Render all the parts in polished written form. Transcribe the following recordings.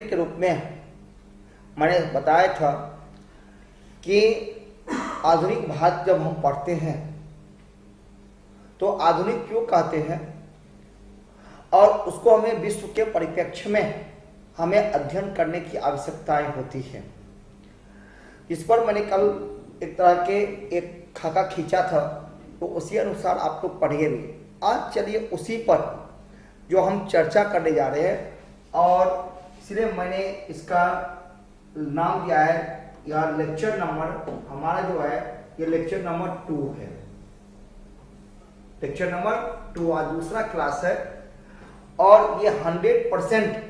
Content के रूप में मैंने बताया था कि आधुनिक भारत जब हम पढ़ते हैं तो आधुनिक क्यों कहते हैं और उसको हमें विश्व के परिप्रेक्ष्य में हमें अध्ययन करने की आवश्यकताएं होती है। इस पर मैंने कल एक तरह के एक खाका खींचा था, तो उसी अनुसार आप लोग पढ़िए भी। आज चलिए उसी पर जो हम चर्चा करने जा रहे हैं, और इसलिए मैंने इसका नाम दिया है या लेक्चर नंबर हमारा जो है ये लेक्चर नंबर 2 है। लेक्चर नंबर 2 आज दूसरा क्लास है और ये 100%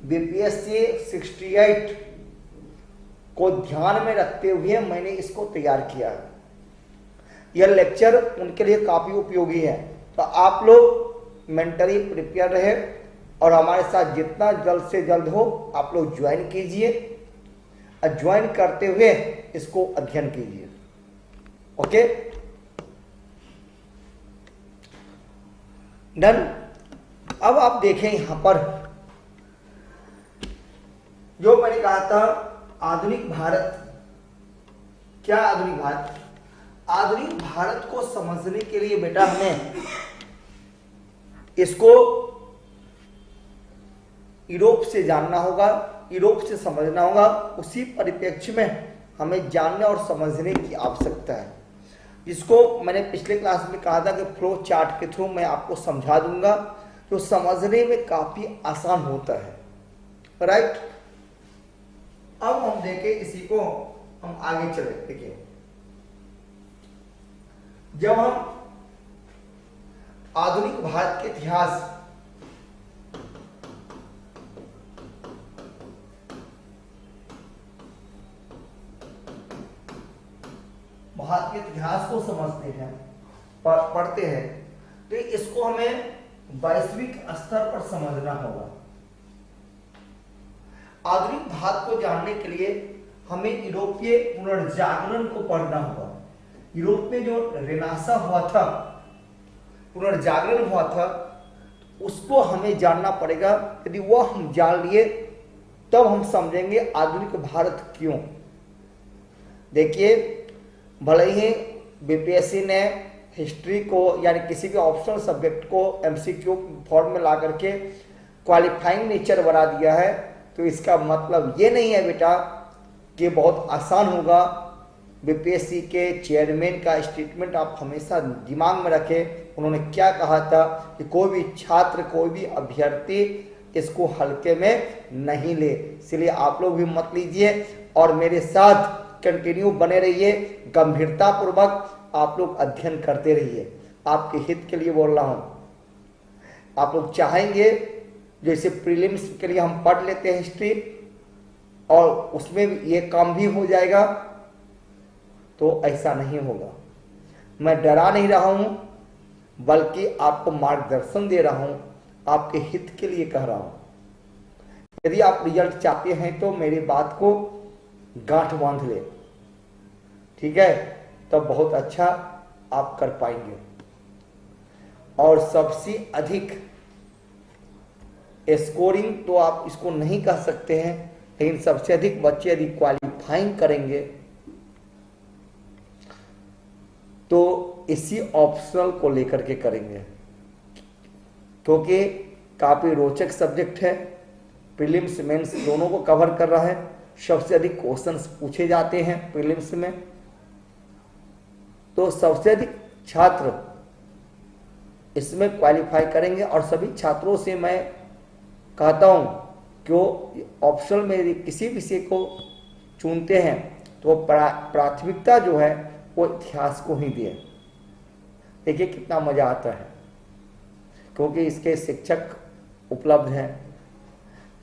बीपीएससी 68 को ध्यान में रखते हुए मैंने इसको तैयार किया है। यह लेक्चर उनके लिए काफी उपयोगी है, तो आप लोग मेंटली प्रिपेयर रहे और हमारे साथ जितना जल्द से जल्द हो आप लोग ज्वाइन कीजिए और ज्वाइन करते हुए इसको अध्ययन कीजिए। Okay done. अब आप देखें यहां पर जो मैंने कहा था आधुनिक भारत। क्या आधुनिक भारत? आधुनिक भारत को समझने के लिए बेटा हमें इसको यूरोप से जानना होगा, यूरोप से समझना होगा। उसी परिप्रेक्ष्य में हमें जानने और समझने की आवश्यकता है। इसको मैंने पिछले क्लास में कहा था कि फ्लो चार्ट के थ्रू मैं आपको समझा दूंगा, जो समझने में काफी आसान होता है। राइट, अब हम देखें इसी को, हम आगे चले। देखिए, जब हम आधुनिक भारत के इतिहास भारत के इतिहास को समझते हैं, पढ़ते हैं, तो इसको हमें वैश्विक स्तर पर समझना होगा। आधुनिक भारत को जानने के लिए हमें यूरोपीय पुनर्जागरण को पढ़ना होगा। यूरोप में जो रेनेसां हुआ था, पुनर्जागरण हुआ था, उसको हमें जानना पड़ेगा। यदि वह हम जान लिए तब हम समझेंगे आधुनिक भारत क्यों। देखिए, भले ही बीपीएससी ने हिस्ट्री को यानी किसी भी ऑप्शनल सब्जेक्ट को एमसीक्यू फॉर्म में ला करके क्वालिफाइंग नेचर बना दिया है, तो इसका मतलब ये नहीं है बेटा कि बहुत आसान होगा। बीपीएससी के चेयरमैन का स्टेटमेंट आप हमेशा दिमाग में रखें। उन्होंने क्या कहा था कि कोई भी छात्र, कोई भी अभ्यर्थी इसको हल्के में नहीं ले। इसलिए आप लोग भी मत लीजिए और मेरे साथ कंटिन्यू बने रहिए, गंभीरता पूर्वक आप लोग अध्ययन करते रहिए। आपके हित के लिए बोल रहा हूं। आप लोग चाहेंगे जैसे प्रीलिम्स के लिए हम पढ़ लेते हैं हिस्ट्री और उसमें भी ये काम भी हो जाएगा, तो ऐसा नहीं होगा। मैं डरा नहीं रहा हूं, बल्कि आपको मार्गदर्शन दे रहा हूं, आपके हित के लिए कह रहा हूं। यदि आप रिजल्ट चाहते हैं तो मेरी बात को गांठ बांध ले, ठीक है, तब बहुत अच्छा आप कर पाएंगे। और सबसे अधिक स्कोरिंग तो आप इसको नहीं कह सकते हैं, लेकिन सबसे अधिक बच्चे यदि क्वालिफाइंग करेंगे तो इसी ऑप्शनल को लेकर के करेंगे, क्योंकि काफी रोचक सब्जेक्ट है। प्रीलिम्स मेंस दोनों को कवर कर रहा है। सबसे अधिक क्वेश्चंस पूछे जाते हैं प्रीलिम्स में, तो सबसे अधिक छात्र इसमें क्वालिफाई करेंगे। और सभी छात्रों से मैं कहता हूं कि ऑप्शनल में यदि किसी विषय को चुनते हैं तो प्राथमिकता जो है वो इतिहास को ही दिए। देखिए कितना मजा आता है, क्योंकि इसके शिक्षक उपलब्ध हैं,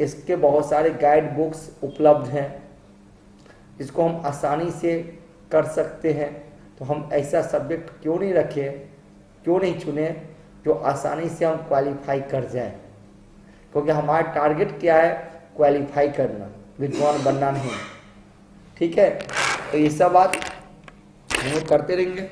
इसके बहुत सारे गाइड बुक्स उपलब्ध हैं, इसको हम आसानी से कर सकते हैं। तो हम ऐसा सब्जेक्ट क्यों नहीं रखें, क्यों नहीं चुने जो आसानी से हम क्वालिफाई कर जाएं, क्योंकि हमारा टारगेट क्या है, क्वालिफाई करना, विद्वान बनना नहीं। ठीक है, तो ये सब बात हम लोग करते रहेंगे।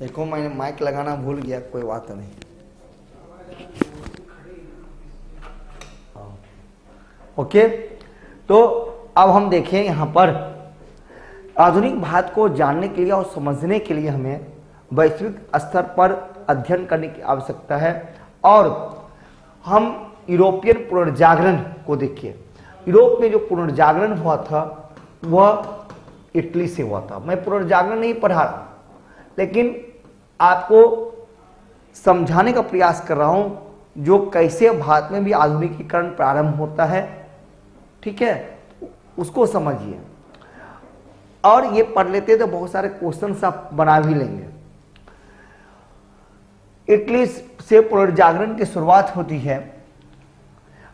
देखो मैंने माइक लगाना भूल गया, कोई बात नहीं। ओके, तो अब हम देखें यहाँ पर आधुनिक भारत को जानने के लिए और समझने के लिए हमें वैश्विक स्तर पर अध्ययन करने की आवश्यकता है। और हम यूरोपियन पुनर्जागरण को देखिए। यूरोप में जो पुनर्जागरण हुआ था वह इटली से हुआ था। मैं पुनर्जागरण नहीं पढ़ा रहा, लेकिन आपको समझाने का प्रयास कर रहा हूं जो कैसे भारत में भी आधुनिकीकरण प्रारंभ होता है। ठीक है, उसको समझिए। और ये पढ़ लेते तो बहुत सारे क्वेश्चन आप बना भी लेंगे। इटली से पुनर्जागरण की शुरुआत होती है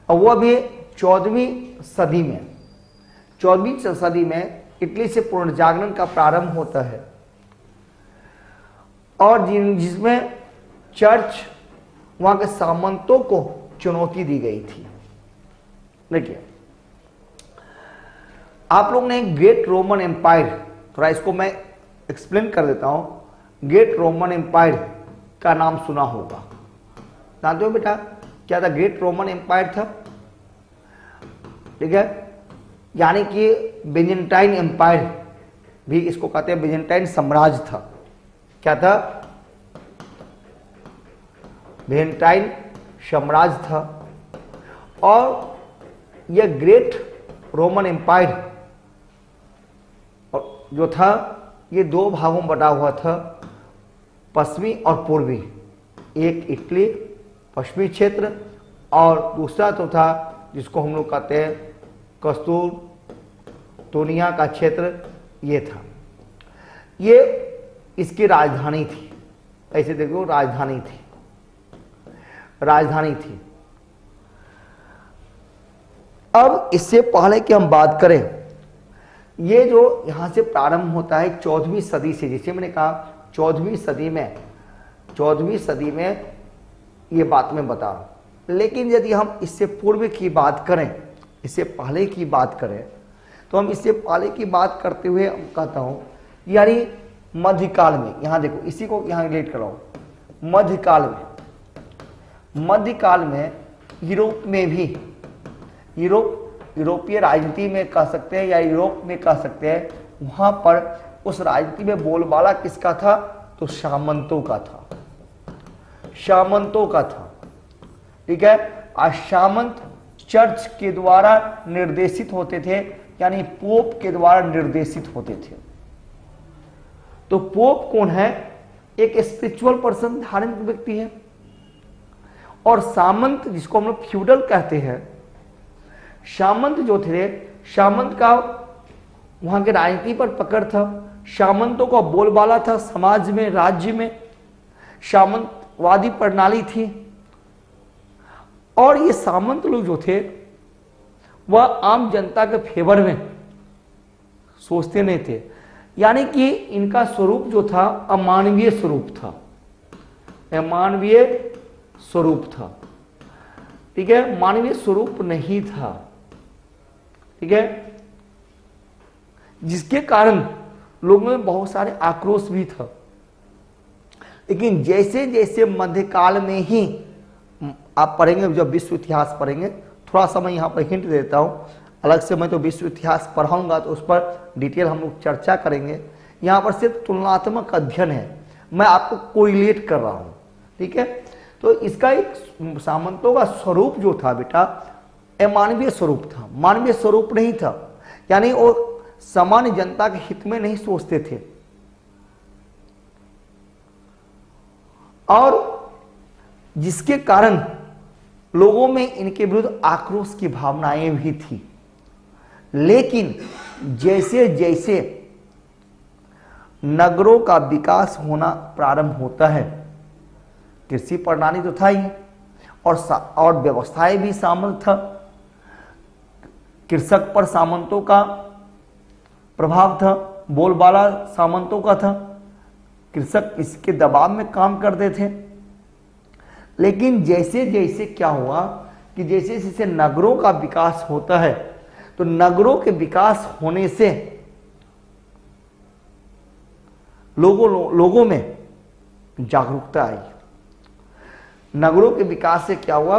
और वह भी 14वीं सदी में। 14वीं सदी में इटली से पुनर्जागरण का प्रारंभ होता है और जिसमें चर्च वहां के सामंतों को चुनौती दी गई थी। देखिए, आप लोग ने ग्रेट रोमन एम्पायर, थोड़ा इसको मैं एक्सप्लेन कर देता हूं। ग्रेट रोमन एम्पायर का नाम सुना होगा, जानते हो बेटा क्या था ग्रेट रोमन एम्पायर था? ठीक है, यानी कि बेजेंटाइन एम्पायर भी इसको कहते हैं, बेजेंटाइन साम्राज्य था। क्या था? बेजेंटाइन साम्राज्य था। और यह ग्रेट रोमन एम्पायर जो था ये दो भागों में बटा हुआ था, पश्चिमी और पूर्वी। एक इटली पश्चिमी क्षेत्र और दूसरा तो था जिसको हम लोग कहते हैं कस्तूरतुनिया का क्षेत्र, ये था। ये इसकी राजधानी थी। ऐसे देखो, राजधानी थी, राजधानी थी। अब इससे पहले कि हम बात करें, ये जो यहां से प्रारंभ होता है 14वीं सदी से, जिसे मैंने कहा 14वीं सदी में ये बात मैं बता रहा हूं। लेकिन यदि हम इससे पूर्व की बात करें, इससे पहले की बात करें, तो हम इससे पहले की बात करते हुए कहता हूं यानी मध्यकाल में। यहां देखो, इसी को यहां रिलेट कराओ। मध्यकाल में यूरोप में भी, यूरोपीय राजनीति में कह सकते हैं या यूरोप में कह सकते हैं, वहां पर उस राजनीति में बोलबाला किसका था? तो सामंतों का था, सामंतों का था। ठीक है, और सामंत चर्च के द्वारा निर्देशित होते थे, यानी पोप के द्वारा निर्देशित होते थे। तो पोप कौन है? एक स्पिरिचुअल पर्सन, धार्मिक व्यक्ति है। और सामंत, जिसको हम लोग फ्यूडल कहते हैं, सामंत जो थे, सामंत का वहां के राजनीति पर पकड़ था। सामंतों का बोलबाला था समाज में, राज्य में। सामंतवादी प्रणाली थी। और ये सामंत लोग जो थे वह आम जनता के फेवर में सोचते नहीं थे, यानी कि इनका स्वरूप जो था अमानवीय स्वरूप था, अमानवीय स्वरूप था। ठीक है, मानवीय स्वरूप नहीं था। ठीक है, जिसके कारण लोगों में बहुत सारे आक्रोश भी था। लेकिन जैसे जैसे मध्यकाल में ही आप पढ़ेंगे, जब विश्व इतिहास पढ़ेंगे, थोड़ा सा मैं यहाँ पर हिंट देता हूँ, अलग से मैं तो विश्व इतिहास पढ़ाऊंगा तो उस पर डिटेल हम लोग चर्चा करेंगे। यहाँ पर सिर्फ तुलनात्मक अध्ययन है, मैं आपको कोरिलेट कर रहा हूँ। ठीक है, तो इसका एक सामंतों का स्वरूप जो था बेटा, अमानवीय स्वरूप था, मानवीय स्वरूप नहीं था। यानी वो सामान्य जनता के हित में नहीं सोचते थे। और जिसके कारण लोगों में इनके विरुद्ध आक्रोश की भावनाएं भी थी। लेकिन जैसे जैसे नगरों का विकास होना प्रारंभ होता है, कृषि प्रणाली तो था ही और व्यवस्थाएं भी शामिल था। कृषक पर सामंतों का प्रभाव था, बोलबाला सामंतों का था। कृषक इसके दबाव में काम करते थे। लेकिन जैसे जैसे क्या हुआ कि जैसे जैसे नगरों का विकास होता है, तो नगरों के विकास होने से लोगों में जागरूकता आई। नगरों के विकास से क्या हुआ?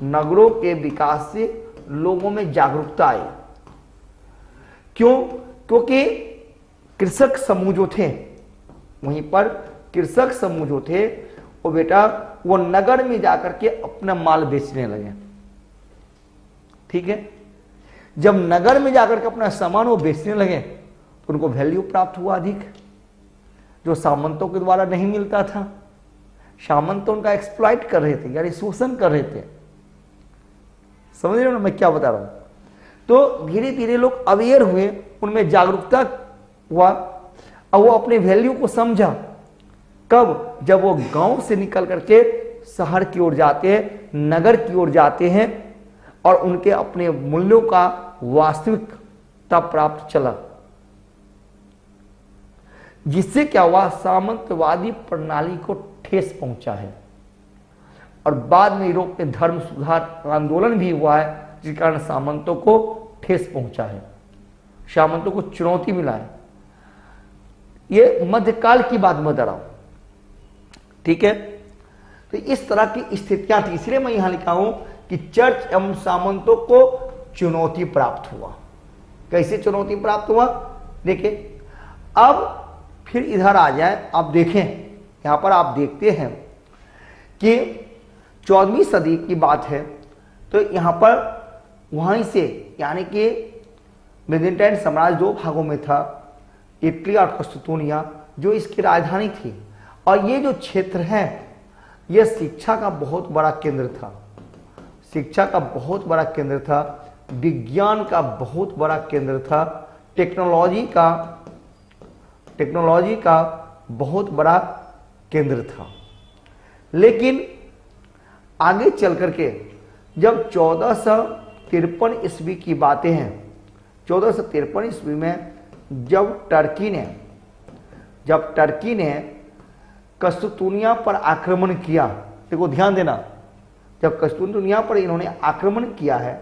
नगरों के विकास से लोगों में जागरूकता आई। क्यों? क्योंकि कृषक समूह जो थे, वहीं पर कृषक समूह जो थे वो बेटा वो नगर में जाकर के अपना माल बेचने लगे। ठीक है, जब नगर में जाकर के अपना सामान वो बेचने लगे तो उनको वैल्यू प्राप्त हुआ अधिक, जो सामंतों के द्वारा नहीं मिलता था। सामंत तो उनका एक्सप्लॉइट कर रहे थे, यानी शोषण कर रहे थे। समझ रहे हो ना मैं क्या बता रहा हूं? तो धीरे धीरे लोग अवेयर हुए, उनमें जागरूकता हुआ और वो अपने वैल्यू को समझा। कब? जब वो गांव से निकल करके शहर की ओर जाते हैं, नगर की ओर जाते हैं और उनके अपने मूल्यों का वास्तविकता प्राप्त चला, जिससे क्या हुआ? सामंतवादी प्रणाली को ठेस पहुंचा है। और बाद में यूरोप में धर्म सुधार आंदोलन भी हुआ है, जिस कारण सामंतों को ठेस पहुंचा है, सामंतों को चुनौती मिला है। ये मध्यकाल की बात बता रहा हूं। ठीक है, तो इस तरह की स्थितियां थी, इसलिए मैं यहां लिखा हूं कि चर्च एवं सामंतों को चुनौती प्राप्त हुआ। कैसे चुनौती प्राप्त हुआ? देखिए, अब फिर इधर आ जाए, आप देखें यहां पर, आप देखते हैं कि 14वीं सदी की बात है। तो यहां पर वहीं से, यानी कि बिजेंटाइन साम्राज्य दो भागों में था, इटली और कस्तूनिया, जो इसकी राजधानी थी। और ये जो क्षेत्र है यह शिक्षा का बहुत बड़ा केंद्र था, शिक्षा का बहुत बड़ा केंद्र था, विज्ञान का बहुत बड़ा केंद्र था, टेक्नोलॉजी का बहुत बड़ा केंद्र था। लेकिन आगे चल करके जब 1453 ईस्वी की बातें हैं, 1453 ईस्वी में जब टर्की ने कस्तूनिया पर आक्रमण किया, देखो ध्यान देना, जब कस्तूनिया पर इन्होंने आक्रमण किया है,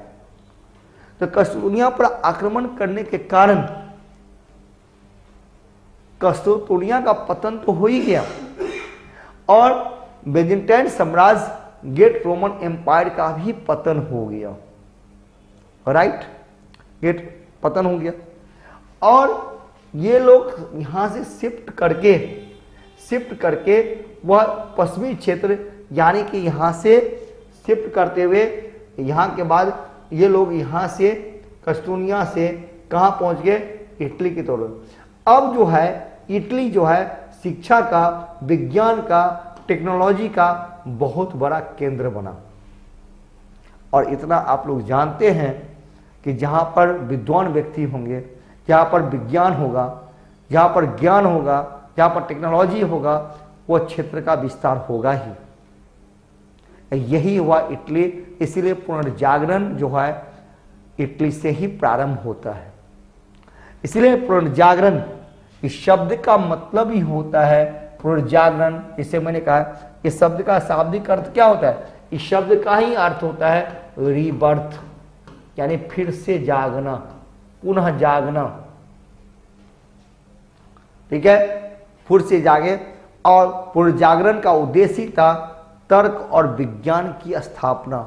तो कस्तूनिया पर आक्रमण करने के कारण कस्तूनिया का पतन तो हो ही गया और बिजेंटाइन साम्राज्य ग्रेट रोमन एम्पायर का भी पतन हो गया। राइट, ग्रेट पतन हो गया। और ये लोग यहां से शिफ्ट करके वह पश्चिमी क्षेत्र, यानी कि यहां से शिफ्ट करते हुए यहां के बाद ये लोग यहां से कस्तूनिया से कहां पहुंच गए? इटली की तरफ। अब जो है इटली जो है शिक्षा का, विज्ञान का, टेक्नोलॉजी का बहुत बड़ा केंद्र बना। और इतना आप लोग जानते हैं कि जहां पर विद्वान व्यक्ति होंगे, जहां पर विज्ञान होगा, जहां पर ज्ञान होगा, जहां पर टेक्नोलॉजी होगा, वह क्षेत्र का विस्तार होगा ही। यही हुआ इटली। इसीलिए पुनर्जागरण जो है इटली से ही प्रारंभ होता है। इसलिए पुनर्जागरण इस शब्द का मतलब ही होता है पुनर्जागरण। जिसे मैंने कहा इस शब्द का शाब्दिक अर्थ क्या होता है? इस शब्द का ही अर्थ होता है रीबर्थ, यानी फिर से जागना, पुनः जागना। ठीक है, फिर से जागे। और पुनर्जागरण का उद्देश्य ही था तर्क और विज्ञान की स्थापना।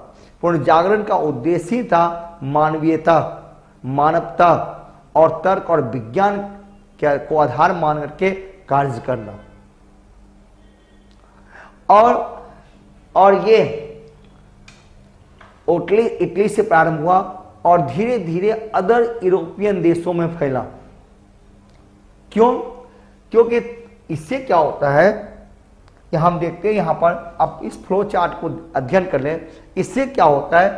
पुनर्जागरण का उद्देश्य ही था मानवीयता, मानवता और तर्क और विज्ञान को आधार मान करके कार्य करना। और ये इटली से प्रारंभ हुआ और धीरे धीरे अदर यूरोपियन देशों में फैला। क्यों? क्योंकि इससे क्या होता है, यहां हम देखते हैं, यहां पर आप इस फ्लो चार्ट को अध्ययन कर लें। इससे क्या होता है?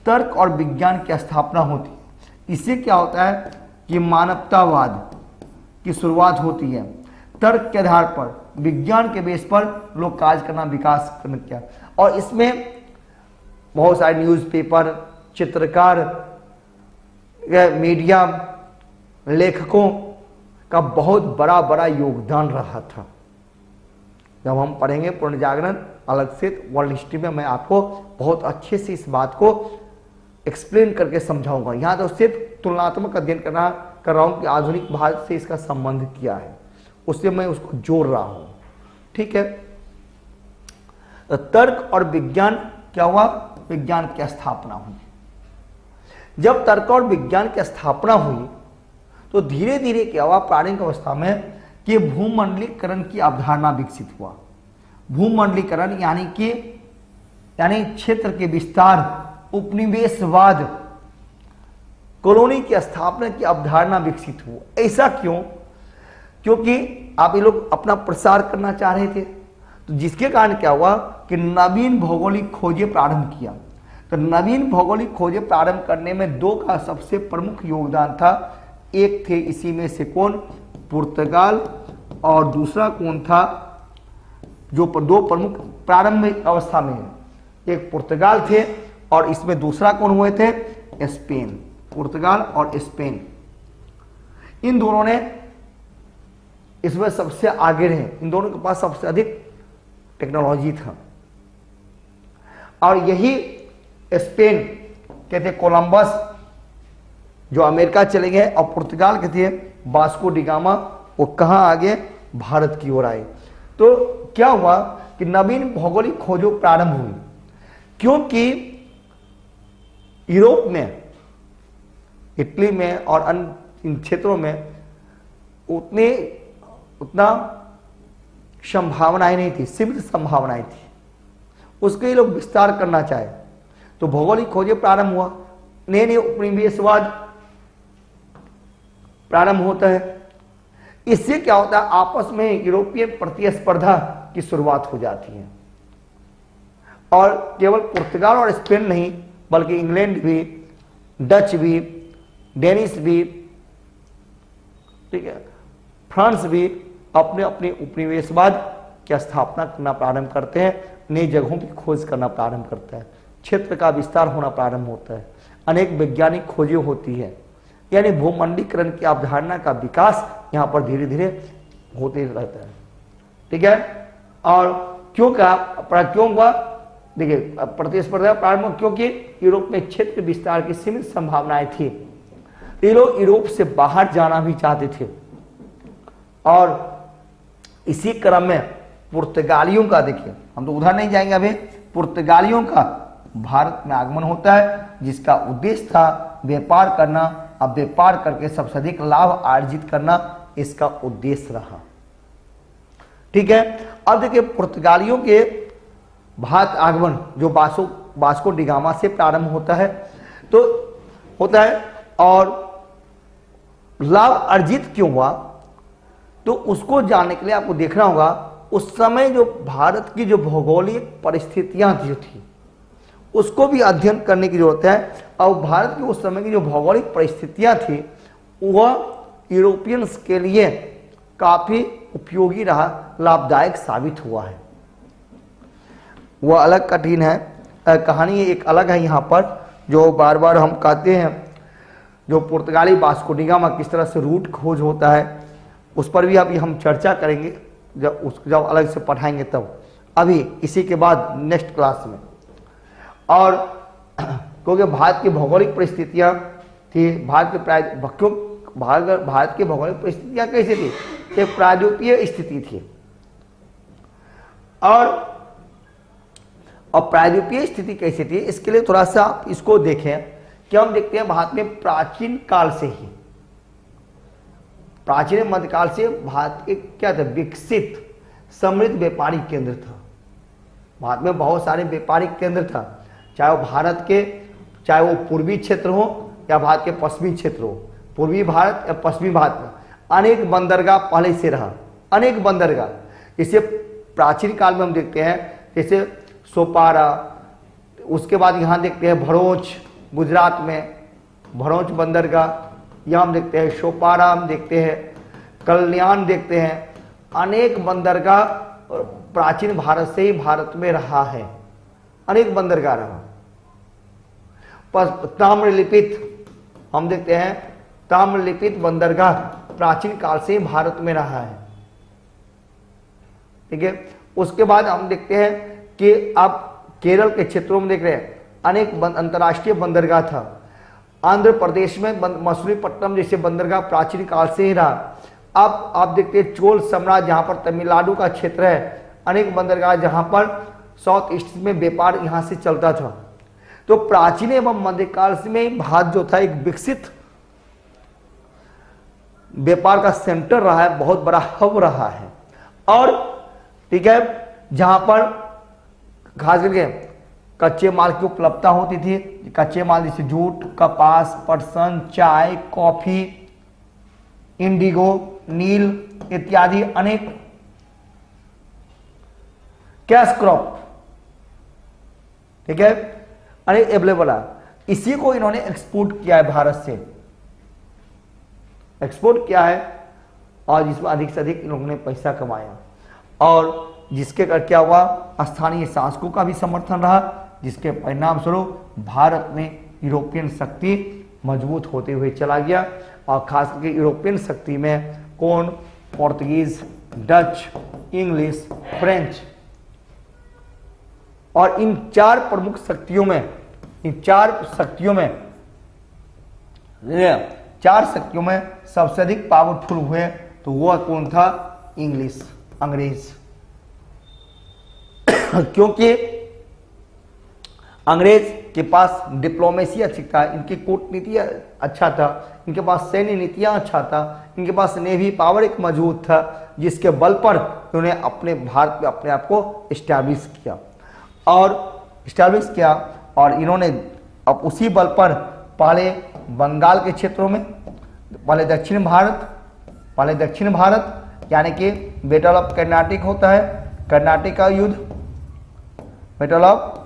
तर्क और विज्ञान की स्थापना होती है। इससे क्या होता है कि मानवतावाद की शुरुआत होती है। तर्क के आधार पर, विज्ञान के बेस पर लोग कार्य करना, विकास करना किया। और इसमें बहुत सारे न्यूज़पेपर, चित्रकार, मीडिया, लेखकों का बहुत बड़ा बड़ा योगदान रहा था। जब हम पढ़ेंगे पुनर्जागरण अलग से वर्ल्ड हिस्ट्री में, मैं आपको बहुत अच्छे से इस बात को एक्सप्लेन करके समझाऊंगा। यहाँ तो सिर्फ तुलनात्मक अध्ययन कर रहा हूँ कि आधुनिक भारत से इसका संबंध क्या है, उससे मैं उसको जोड़ रहा हूँ। ठीक है। तो तर्क और विज्ञान क्या हुआ, विज्ञान की स्थापना हुई। जब तर्क और विज्ञान की स्थापना हुई तो धीरे धीरे क्या हुआ, प्रारंभिक अवस्था में कि भूमंडलीकरण की अवधारणा विकसित हुआ। भूमंडलीकरण यानी क्षेत्र के विस्तार, उपनिवेशवाद, कॉलोनी की स्थापना की अवधारणा विकसित हुआ। ऐसा क्यों? क्योंकि आप ये लोग अपना प्रसार करना चाह रहे थे, तो जिसके कारण क्या हुआ कि नवीन भौगोलिक खोजें प्रारंभ किया। तो नवीन भौगोलिक खोजें प्रारंभ करने में दो का सबसे प्रमुख योगदान था। एक थे इसी में से कौन, पुर्तगाल, और दूसरा कौन था, जो दो प्रमुख प्रारंभिक अवस्था में, एक पुर्तगाल थे और इसमें दूसरा कौन हुए थे, स्पेन। पुर्तगाल और स्पेन, इन दोनों ने इसमें सबसे आगे रहे। इन दोनों के पास सबसे अधिक टेक्नोलॉजी था। और यही स्पेन के थे कोलंबस, जो अमेरिका चले गए, और पुर्तगाल के थे वास्को डी गामा, वो कहां आ गए, भारत की ओर आए। तो क्या हुआ कि नवीन भौगोलिक खोजों प्रारंभ हुई, क्योंकि यूरोप में, इटली में और अन्य इन क्षेत्रों में उतना संभावनाएं नहीं थी, सीमित संभावनाएं थी। उसके लिए लोग विस्तार करना चाहे तो भौगोलिक खोजें प्रारंभ हुआ, नए नए उपनिवेशवाद प्रारंभ होता है। इससे क्या होता है, आपस में यूरोपीय प्रतिस्पर्धा की शुरुआत हो जाती है। और केवल पुर्तगाल और स्पेन नहीं, बल्कि इंग्लैंड भी, डच भी, डेनिश भी, ठीक है, फ्रांस भी अपने अपने उपनिवेशवाद की स्थापना करना प्रारंभ करते हैं, नई जगहों की खोज करना प्रारंभ करता है, क्षेत्र का विस्तार होना प्रारंभ होता है, अनेक वैज्ञानिक खोजें होती है। यानी भूमंडलीकरण की अवधारणा का विकास यहाँ पर धीरे धीरे होते रहता है, ठीक है। और क्यों हुआ, देखिए प्रतिस्पर्धा प्रारंभ, क्योंकि यूरोप में क्षेत्र विस्तार की सीमित संभावनाएं थी। ये लोग यूरोप से बाहर जाना भी चाहते थे। और इसी क्रम में पुर्तगालियों का, देखिए हम तो उधर नहीं जाएंगे अभी, पुर्तगालियों का भारत में आगमन होता है, जिसका उद्देश्य था व्यापार करना। अब व्यापार करके सबसे अधिक लाभ अर्जित करना इसका उद्देश्य रहा, ठीक है। अब देखिए पुर्तगालियों के भारत आगमन जो वास्को डी गामा से प्रारंभ होता है, तो होता है, और लाभ अर्जित क्यों हुआ, तो उसको जानने के लिए आपको देखना होगा उस समय जो भारत की जो भौगोलिक परिस्थितियां जो थी उसको भी अध्ययन करने की जरूरत है। और भारत की उस समय की जो भौगोलिक परिस्थितियां थी वह यूरोपियंस के लिए काफी उपयोगी रहा, लाभदायक साबित हुआ है। वह अलग कठिन है, कहानी एक अलग है यहाँ पर, जो बार बार हम कहते हैं, जो पुर्तगाली वास्को डी गामा किस तरह से रूट खोज होता है उस पर भी अभी हम चर्चा करेंगे, जब अलग से पढ़ाएंगे तब, अभी इसी के बाद नेक्स्ट क्लास में। और क्योंकि भारत की भौगोलिक परिस्थितियां थी, भारत की भौगोलिक परिस्थितियां कैसी थी, एक प्रायद्वीपीय स्थिति थी। और प्रायद्वीपीय स्थिति कैसी थी, इसके लिए थोड़ा सा आप इसको देखें कि हम देखते हैं भारत में प्राचीन काल से ही, प्राचीन मध्यकाल से भारत एक क्या था, विकसित समृद्ध व्यापारिक केंद्र था। भारत में बहुत सारे व्यापारिक केंद्र था, चाहे वो पूर्वी क्षेत्र हो या भारत के पश्चिमी क्षेत्र हो, पूर्वी भारत या पश्चिमी भारत में अनेक बंदरगाह पहले से रहा, अनेक बंदरगाह। इसे प्राचीन काल में हम देखते हैं, जैसे सोपारा, उसके बाद यहाँ देखते हैं भरूच, गुजरात में भरूच बंदरगाह, यहाँ हम देखते हैं सोपारा, हम देखते हैं कल्याण, देखते हैं अनेक बंदरगाह प्राचीन भारत से ही भारत में रहा है, अनेक बंदरगाह रहा। ताम्रलिपित हम देखते हैं, ताम्रलिपित बंदरगाह प्राचीन काल से ही भारत में रहा है, ठीक है। उसके बाद हम देखते हैं कि अब केरल के क्षेत्रों में देख रहे हैं अनेक अंतर्राष्ट्रीय बंदरगाह था। आंध्र प्रदेश में मसूलीपट्टनम जैसे बंदरगाह प्राचीन काल से ही रहा। अब आप देखते हैं चोल साम्राज्य, जहां पर तमिलनाडु का क्षेत्र है, अनेक बंदरगाह जहां पर साउथ ईस्ट में व्यापार यहां से चलता था। तो प्राचीन एवं मध्यकाल में भारत जो था एक विकसित व्यापार का सेंटर रहा है, बहुत बड़ा हब रहा है। और ठीक है, जहां पर खास करके कच्चे माल की उपलब्धता होती थी। कच्चे माल जैसे जूट, कपास, पटसन, चाय, कॉफी, इंडिगो, नील इत्यादि अनेक कैश क्रॉप, ठीक है, अनेक अवेलेबल है। इसी को इन्होंने एक्सपोर्ट किया है, भारत से एक्सपोर्ट किया है, और जिसमें अधिक से अधिक इन लोगों ने पैसा कमाया। और जिसके कर क्या हुआ, स्थानीय शासकों का भी समर्थन रहा, जिसके परिणाम स्वरूप भारत में यूरोपियन शक्ति मजबूत होते हुए चला गया। और खास करके यूरोपियन शक्ति में कौन, पोर्तुगीज, डच, इंग्लिश, फ्रेंच, और इन चार प्रमुख शक्तियों में, इन चार शक्तियों में सबसे अधिक पावरफुल हुए तो वह कौन था, इंग्लिश, अंग्रेज। क्योंकि अंग्रेज के पास डिप्लोमेसी अच्छी था, इनकी कूटनीति अच्छा था, इनके पास सैन्य नीतियां अच्छा था, इनके पास नेवी पावर एक मजबूत था, जिसके बल पर उन्होंने अपने भारत में अपने आप को इस्टेब्लिश किया। और इन्होंने अब उसी बल पर पहले बंगाल के क्षेत्रों में, पहले दक्षिण भारत यानी कि बैटल ऑफ कर्नाटक होता है, कर्नाटक का युद्ध, बैटल ऑफ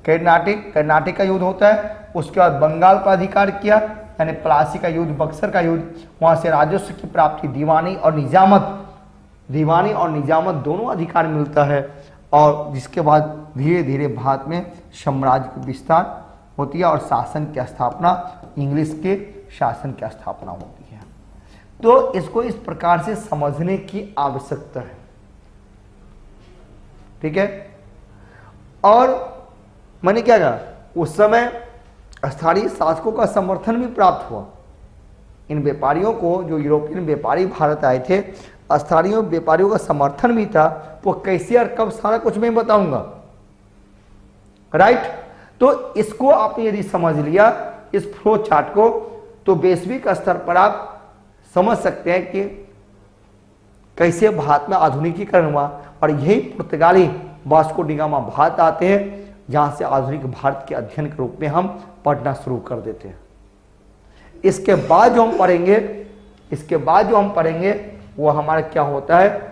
कर्नाटक का युद्ध होता है। उसके बाद बंगाल पर अधिकार किया, यानी प्लासी का युद्ध, बक्सर का युद्ध, वहां से राजस्व की प्राप्ति, दीवानी और निजामत दोनों अधिकार मिलता है। और जिसके बाद धीरे धीरे भारत में साम्राज्य का विस्तार होती है और शासन की स्थापना, इंग्लिश के शासन की स्थापना होती है। तो इसको इस प्रकार से समझने की आवश्यकता है, ठीक है। और मैंने क्या कहा, उस समय स्थानीय शासकों का समर्थन भी प्राप्त हुआ। इन व्यापारियों को, जो यूरोपियन व्यापारी भारत आए थे, स्थानीय व्यापारियों का समर्थन भी था। वो कैसे और कब, सारा कुछ मैं बताऊंगा, राइट। तो इसको आपने यदि समझ लिया, इस फ्लो चार्ट को, तो वैश्विक स्तर पर आप समझ सकते हैं कि कैसे भारत में आधुनिकीकरण हुआ। और यही पुर्तगाली वास्को डी गामा भारत आते हैं, जहां से आधुनिक भारत के अध्ययन के रूप में हम पढ़ना शुरू कर देते हैं। इसके बाद जो हम पढ़ेंगे वो हमारा क्या होता है,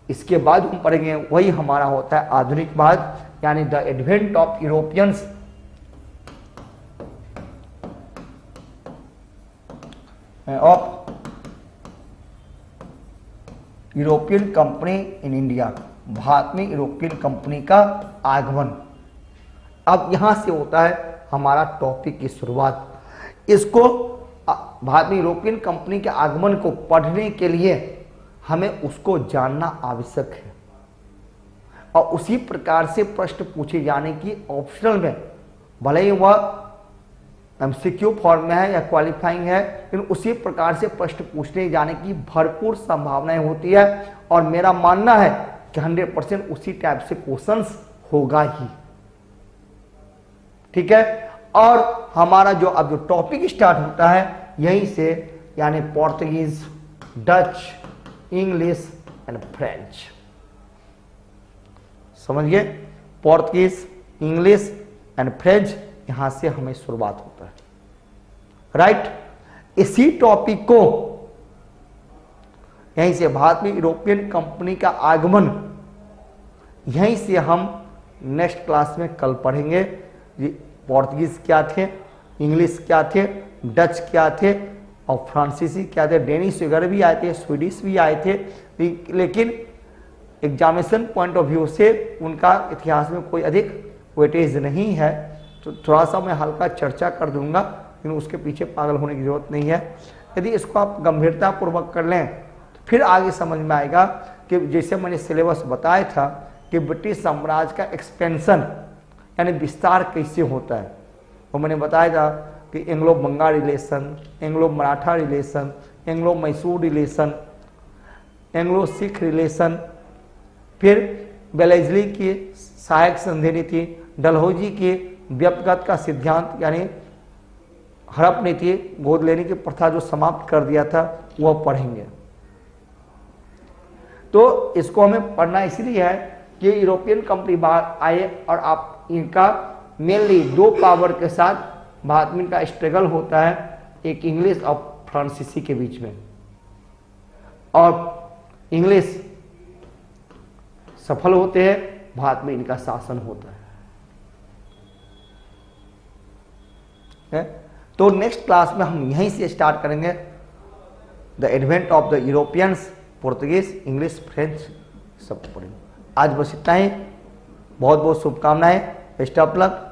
इसके बाद हम पढ़ेंगे वही हमारा होता है आधुनिक भारत, यानी the advent of Europeans European company in India, Bharat में यूरोपियन कंपनी का आगमन। अब यहां से होता है हमारा टॉपिक की शुरुआत। इसको भारत में यूरोपियन कंपनी के आगमन को पढ़ने के लिए हमें उसको जानना आवश्यक है, और उसी प्रकार से प्रश्न पूछे जाने की ऑप्शनल में, भले ही वह एमसीक्यू फॉर्म में है या क्वालिफाइंग है, लेकिन उसी प्रकार से प्रश्न पूछने जाने की भरपूर संभावनाएं होती है। और मेरा मानना है कि 100% उसी टाइप से क्वेश्चंस होगा ही, ठीक है। और हमारा जो अब जो टॉपिक स्टार्ट होता है यहीं से, यानी Portuguese, Dutch, English and French. समझिए, पोर्तुगीज, इंग्लिश एंड फ्रेंच, यहां से हमें शुरुआत होता है, राइट। इसी टॉपिक को यहीं से भारत में यूरोपियन कंपनी का आगमन, यहीं से हम नेक्स्ट क्लास में कल पढ़ेंगे। पोर्तुगीज क्या थे, इंग्लिश क्या थे, डच क्या थे, और फ्रांसीसी क्या थे, डेनिश वगैरह भी आए थे, स्वीडिश भी आए थे। लेकिन एग्जामिनेशन पॉइंट ऑफ व्यू से उनका इतिहास में कोई अधिक वेटेज नहीं है, तो थोड़ा सा मैं हल्का चर्चा कर दूंगा, लेकिन उसके पीछे पागल होने की जरूरत नहीं है। यदि इसको आप गंभीरतापूर्वक कर लें तो फिर आगे समझ में आएगा कि जैसे मैंने सिलेबस बताया था कि ब्रिटिश साम्राज्य का एक्सपेंशन यानी विस्तार कैसे होता है। वो मैंने बताया था कि Anglo Bengal relation, Anglo Maratha relation, Anglo Mysore relation, Anglo Sikh relation, फिर बेलेजली की सहायक संधि नीति, डलहौजी की व्यक्तिगत का सिद्धांत यानी हड़प नीति, गोद लेने की प्रथा जो समाप्त कर दिया था, वह पढ़ेंगे। तो इसको हमें पढ़ना इसलिए है कि यूरोपियन कंपनी बाहर आए और आप इनका मेनली दो पावर के साथ भारत में इनका स्ट्रगल होता है, एक इंग्लिश और फ्रांसीसी के बीच में, और इंग्लिश सफल होते हैं, भारत में इनका शासन होता है। तो नेक्स्ट क्लास में हम यहीं से स्टार्ट करेंगे, the advent of the Europeans, Portuguese, English, French, सब पढ़ेंगे। आज बस इतना ही। बहुत बहुत शुभकामनाएं, बेस्ट ऑफ लक।